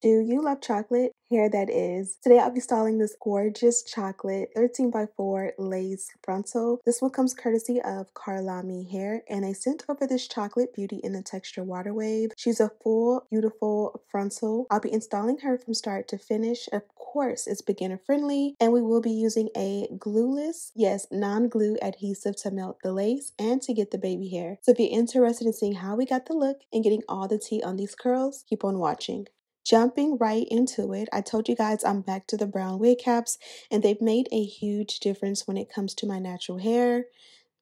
Do you love chocolate? Here that is. Today I'll be styling this gorgeous chocolate 13 by 4 lace frontal. This one comes courtesy of Karlami hair, and I sent over this chocolate beauty in the texture water wave. She's a full, beautiful frontal. I'll be installing her from start to finish. Of course, it's beginner friendly, and we will be using a glueless, yes, non-glue adhesive to melt the lace and to get the baby hair. So if you're interested in seeing how we got the look and getting all the tea on these curls, keep on watching. Jumping right into it, I told you guys I'm back to the brown wig caps, and they've made a huge difference when it comes to my natural hair.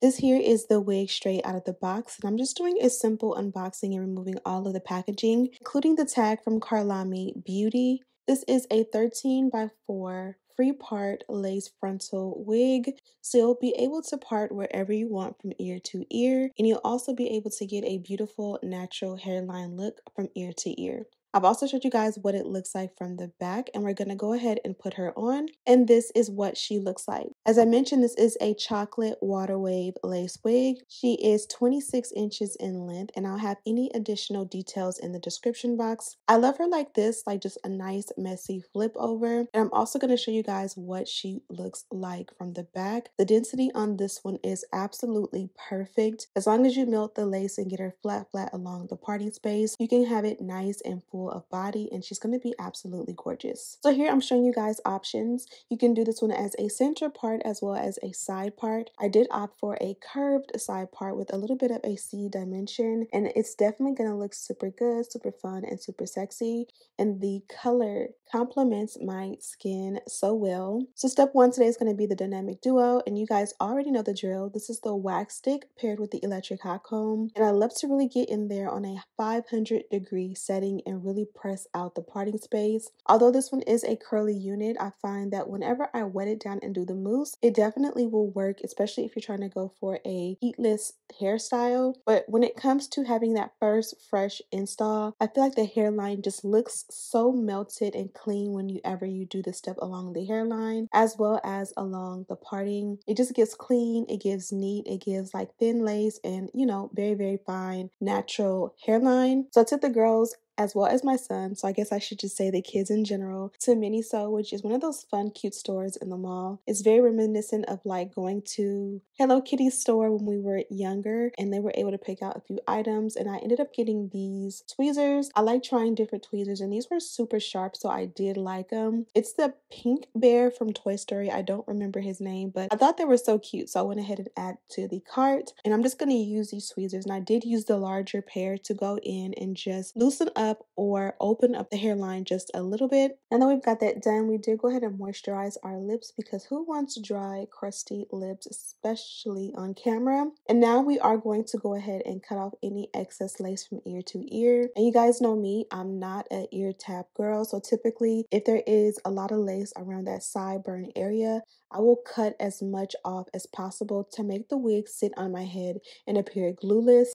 This here is the wig straight out of the box, and I'm just doing a simple unboxing and removing all of the packaging, including the tag from Karlami Beauty. This is a 13 by 4 free part lace frontal wig, so you'll be able to part wherever you want from ear to ear, and you'll also be able to get a beautiful natural hairline look from ear to ear. I've also showed you guys what it looks like from the back, and we're going to go ahead and put her on, and this is what she looks like. As I mentioned, this is a chocolate water wave lace wig. She is 26 inches in length, and I'll have any additional details in the description box. I love her like this, like just a nice messy flip over, and I'm also going to show you guys what she looks like from the back. The density on this one is absolutely perfect. As long as you melt the lace and get her flat along the parting space, you can have it nice and full of body, and she's going to be absolutely gorgeous. So here I'm showing you guys options. You can do this one as a center part as well as a side part. I did opt for a curved side part with a little bit of a C dimension, and it's definitely going to look super good, super fun, and super sexy, and the color complements my skin so well. So step one today is going to be the dynamic duo, and you guys already know the drill. This is the wax stick paired with the electric hot comb, and I love to really get in there on a 500-degree setting and really press out the parting space. Although this one is a curly unit, I find that whenever I wet it down and do the mousse, it definitely will work, especially if you're trying to go for a heatless hairstyle. But when it comes to having that first fresh install, I feel like the hairline just looks so melted and clean whenever you do this step along the hairline as well as along the parting. It just gets clean, it gives neat, it gives like thin lace and, you know, very fine natural hairline. So I took the girls as well as my son, so I guess I should just say the kids in general, to Miniso, which is one of those fun, cute stores in the mall. It's very reminiscent of like going to Hello Kitty store when we were younger, and they were able to pick out a few items, and I ended up getting these tweezers. I like trying different tweezers, and these were super sharp, so I did like them. It's the pink bear from Toy Story. I don't remember his name, but I thought they were so cute, so I went ahead and added to the cart, and I'm just going to use these tweezers, and I did use the larger pair to go in and just loosen up or open up the hairline just a little bit. And then we've got that done, we did go ahead and moisturize our lips because who wants dry, crusty lips, especially on camera? And now we are going to go ahead and cut off any excess lace from ear to ear. And you guys know me, I'm not an ear tap girl, so typically if there is a lot of lace around that sideburn area, I will cut as much off as possible to make the wig sit on my head and appear glueless.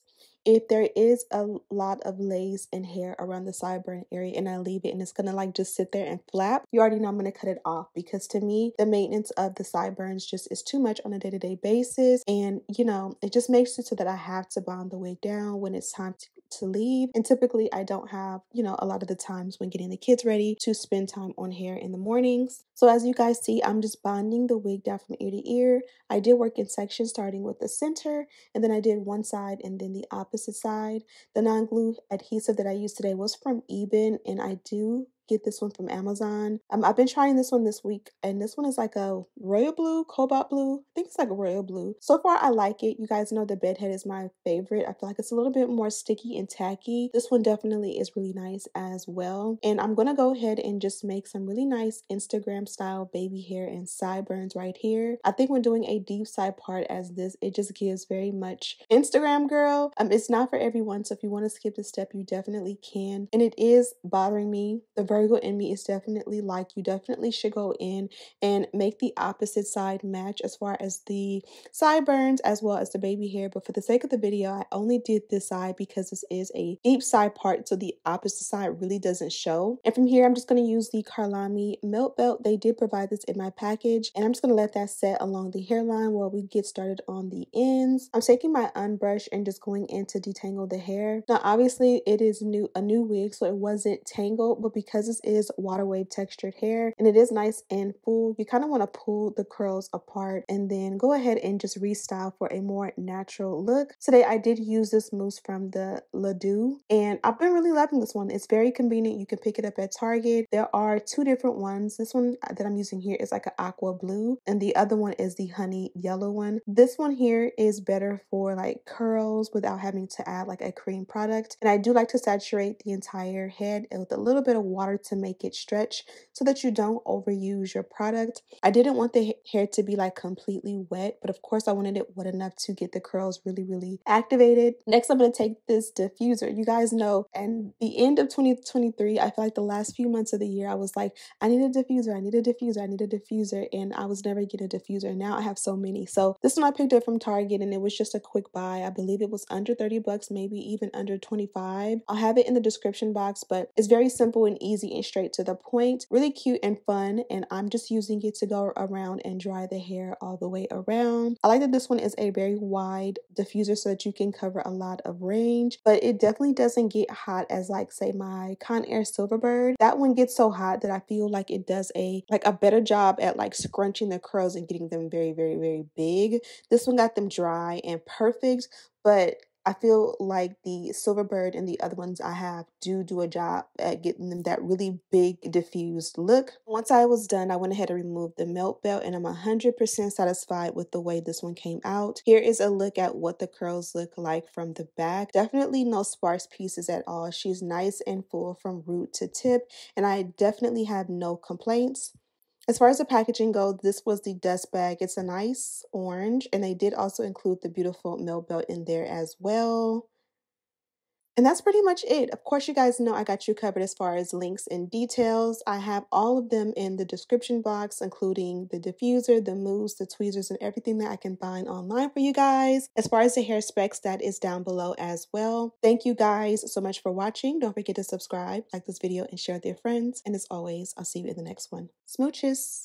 If there is a lot of lace and hair around the sideburn area and I leave it and it's gonna like just sit there and flap, you already know I'm gonna cut it off, because to me the maintenance of the sideburns just is too much on a day-to-day basis, and you know, it just makes it so that I have to bond the wig down when it's time to leave. And typically I don't have, you know, a lot of the times when getting the kids ready to spend time on hair in the mornings. So as you guys see, I'm just bonding the wig down from ear to ear. I did work in sections starting with the center, and then I did one side and then the opposite side. The non-glue adhesive that I used today was from Irvine, and I do get this one from Amazon. I've been trying this one this week, and this one is like a royal blue, cobalt blue. I think it's like a royal blue. So far, I like it. You guys know the bedhead is my favorite. I feel like it's a little bit more sticky and tacky. This one definitely is really nice as well. And I'm gonna go ahead and just make some really nice Instagram style baby hair and sideburns right here. I think when doing a deep side part as this, it just gives very much Instagram girl. It's not for everyone, so if you want to skip this step, you definitely can. And it is bothering me. The Virgo in me is definitely like, you definitely should go in and make the opposite side match as far as the sideburns as well as the baby hair. But for the sake of the video, I only did this side because this is a deep side part, so the opposite side really doesn't show. And from here, I'm just going to use the Karlami melt belt. They did provide this in my package, and I'm just going to let that set along the hairline while we get started on the ends. I'm taking my unbrush and just going in to detangle the hair. Now obviously it is a new wig, so it wasn't tangled, but because because this is water wave textured hair and it is nice and full, you kind of want to pull the curls apart and then go ahead and just restyle for a more natural look. Today I did use this mousse from the Ledoux and I've been really loving this one. It's very convenient. You can pick it up at Target. There are two different ones. This one that I'm using here is like an aqua blue and the other one is the honey yellow one. This one here is better for like curls without having to add like a cream product. And I do like to saturate the entire head with a little bit of water to make it stretch so that you don't overuse your product. I didn't want the hair to be like completely wet, but of course I wanted it wet enough to get the curls really activated. Next, I'm going to take this diffuser. You guys know, and the end of 2023, I feel like the last few months of the year, I was like, I need a diffuser, I need a diffuser, I need a diffuser, and I was never getting a diffuser. Now I have so many. So this one I picked up from Target and it was just a quick buy. I believe it was under 30 bucks, maybe even under 25. I'll have it in the description box, but it's very simple and easy and straight to the point, really cute and fun, and I'm just using it to go around and dry the hair all the way around. I like that this one is a very wide diffuser so that you can cover a lot of range, but it definitely doesn't get hot as like say my Conair Silverbird. That one gets so hot that I feel like it does a better job at like scrunching the curls and getting them very big. This one got them dry and perfect, but I feel like the Silverbird and the other ones I have do a job at getting them that really big diffused look. Once I was done, I went ahead and removed the melt belt and I'm 100% satisfied with the way this one came out. Here is a look at what the curls look like from the back. Definitely no sparse pieces at all. She's nice and full from root to tip and I definitely have no complaints. As far as the packaging goes, this was the dust bag. It's a nice orange, and they did also include the beautiful melt belt in there as well. And that's pretty much it. Of course, you guys know I got you covered as far as links and details. I have all of them in the description box, including the diffuser, the mousse, the tweezers, and everything that I can find online for you guys. As far as the hair specs, that is down below as well. Thank you guys so much for watching. Don't forget to subscribe, like this video, and share with your friends. And as always, I'll see you in the next one. Smooches!